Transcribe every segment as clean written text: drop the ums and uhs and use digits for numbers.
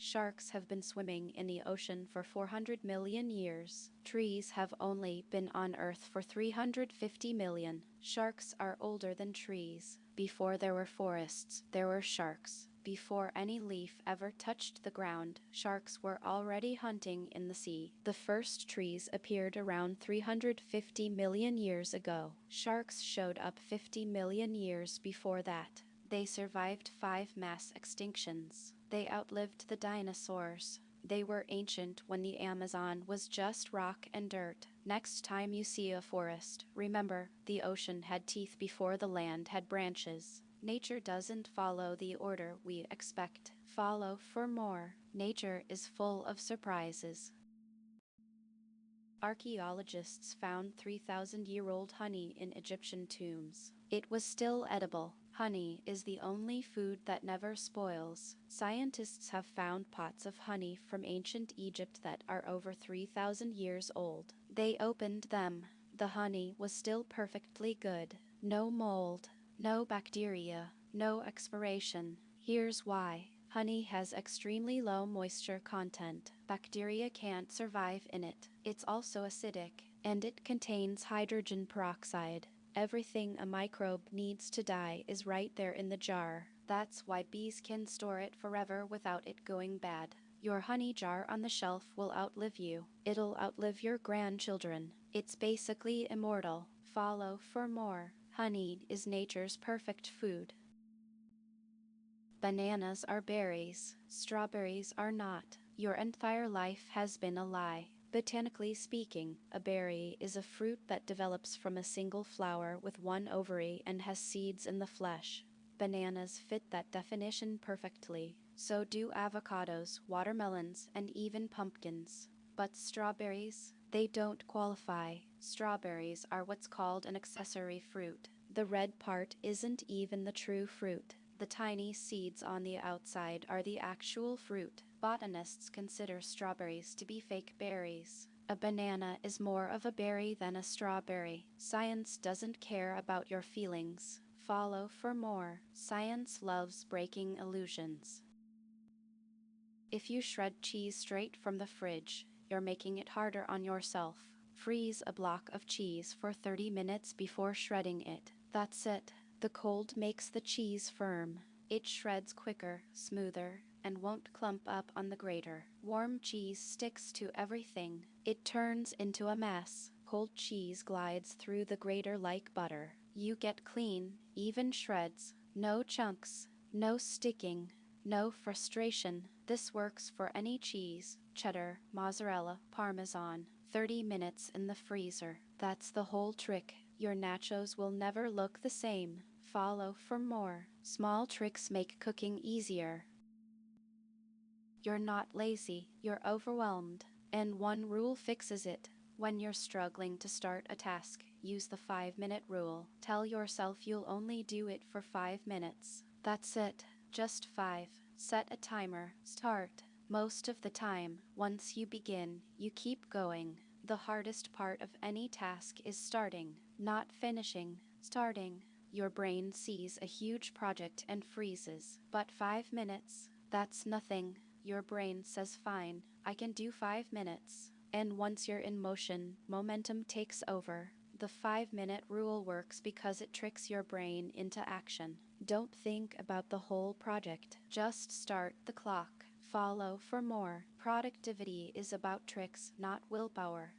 Sharks have been swimming in the ocean for 400 million years. Trees have only been on Earth for 350 million. Sharks are older than trees. Before there were forests, there were sharks. Before any leaf ever touched the ground, sharks were already hunting in the sea. The first trees appeared around 350 million years ago. Sharks showed up 50 million years before that. They survived 5 mass extinctions. They outlived the dinosaurs. They were ancient when the Amazon was just rock and dirt. Next time you see a forest, remember, the ocean had teeth before the land had branches. Nature doesn't follow the order we expect. Follow for more. Nature is full of surprises. Archaeologists found 3,000-year-old honey in Egyptian tombs. It was still edible. Honey is the only food that never spoils. Scientists have found pots of honey from ancient Egypt that are over 3,000 years old. They opened them. The honey was still perfectly good. No mold, no bacteria, no expiration. Here's why. Honey has extremely low moisture content. Bacteria can't survive in it. It's also acidic, and it contains hydrogen peroxide. Everything a microbe needs to die is right there in the jar. That's why bees can store it forever without it going bad. Your honey jar on the shelf will outlive you. It'll outlive your grandchildren. It's basically immortal. Follow for more. Honey is nature's perfect food. Bananas are berries. Strawberries are not. Your entire life has been a lie. Botanically speaking, a berry is a fruit that develops from a single flower with one ovary and has seeds in the flesh. Bananas fit that definition perfectly. So do avocados, watermelons, and even pumpkins. But strawberries? They don't qualify. Strawberries are what's called an accessory fruit. The red part isn't even the true fruit. The tiny seeds on the outside are the actual fruit. Botanists consider strawberries to be fake berries. A banana is more of a berry than a strawberry. Science doesn't care about your feelings. Follow for more. Science loves breaking illusions. If you shred cheese straight from the fridge, you're making it harder on yourself. Freeze a block of cheese for 30 minutes before shredding it. That's it. The cold makes the cheese firm. It shreds quicker, smoother, and won't clump up on the grater. Warm cheese sticks to everything. It turns into a mess. Cold cheese glides through the grater like butter. You get clean, even shreds. No chunks, no sticking, no frustration. This works for any cheese, cheddar, mozzarella, parmesan. 30 minutes in the freezer. That's the whole trick. Your nachos will never look the same. Follow for more. Small tricks make cooking easier. You're not lazy, you're overwhelmed. And one rule fixes it. When you're struggling to start a task, use the 5-minute rule. Tell yourself you'll only do it for 5 minutes. That's it. Just 5. Set a timer. Start. Most of the time, once you begin, you keep going. The hardest part of any task is starting, not finishing. Starting. Your brain sees a huge project and freezes. But 5 minutes? That's nothing. Your brain says fine, I can do 5 minutes. And once you're in motion, momentum takes over. The 5-minute rule works because it tricks your brain into action. Don't think about the whole project. Just start the clock. Follow for more. Productivity is about tricks, not willpower.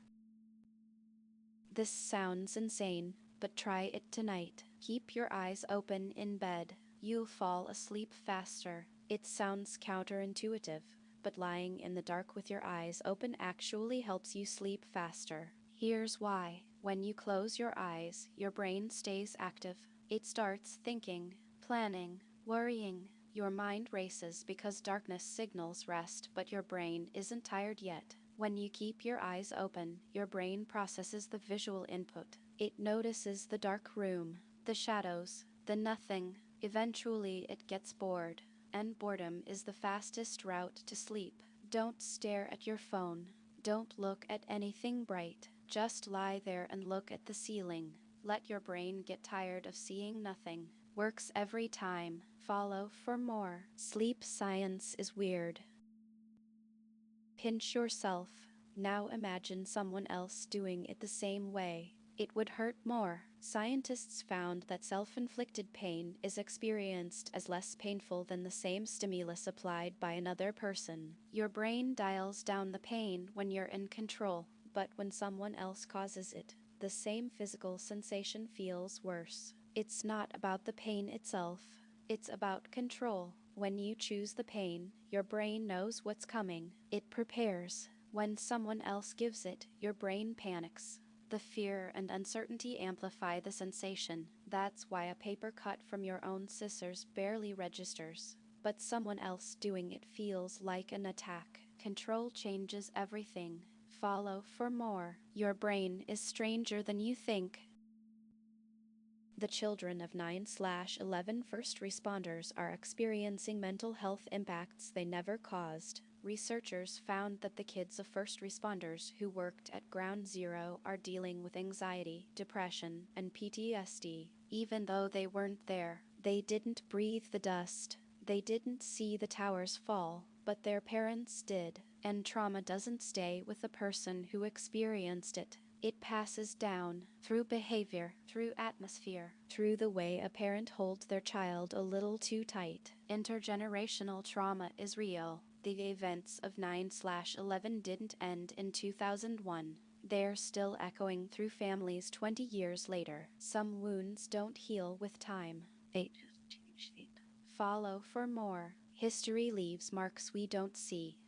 This sounds insane, but try it tonight. Keep your eyes open in bed. You'll fall asleep faster. It sounds counterintuitive, but lying in the dark with your eyes open actually helps you sleep faster. Here's why. When you close your eyes, your brain stays active. It starts thinking, planning, worrying. Your mind races because darkness signals rest, but your brain isn't tired yet. When you keep your eyes open, your brain processes the visual input. It notices the dark room, the shadows, the nothing. Eventually it gets bored. And boredom is the fastest route to sleep. Don't stare at your phone. Don't look at anything bright. Just lie there and look at the ceiling. Let your brain get tired of seeing nothing. Works every time. Follow for more. Sleep science is weird. Pinch yourself. Now imagine someone else doing it the same way. It would hurt more. Scientists found that self-inflicted pain is experienced as less painful than the same stimulus applied by another person. Your brain dials down the pain when you're in control, but when someone else causes it, the same physical sensation feels worse. It's not about the pain itself, it's about control. When you choose the pain, your brain knows what's coming. It prepares. When someone else gives it, your brain panics. The fear and uncertainty amplify the sensation. That's why a paper cut from your own scissors barely registers. But someone else doing it feels like an attack. Control changes everything. Follow for more. Your brain is stranger than you think. The children of 9/11 first responders are experiencing mental health impacts they never caused. Researchers found that the kids of first responders who worked at Ground Zero are dealing with anxiety, depression, and PTSD. Even though they weren't there, they didn't breathe the dust. They didn't see the towers fall, but their parents did. And trauma doesn't stay with the person who experienced it. It passes down through behavior, through atmosphere, through the way a parent holds their child a little too tight. Intergenerational trauma is real. The events of 9/11 didn't end in 2001. They're still echoing through families 20 years later. Some wounds don't heal with time. 8. Follow for more. History leaves marks we don't see.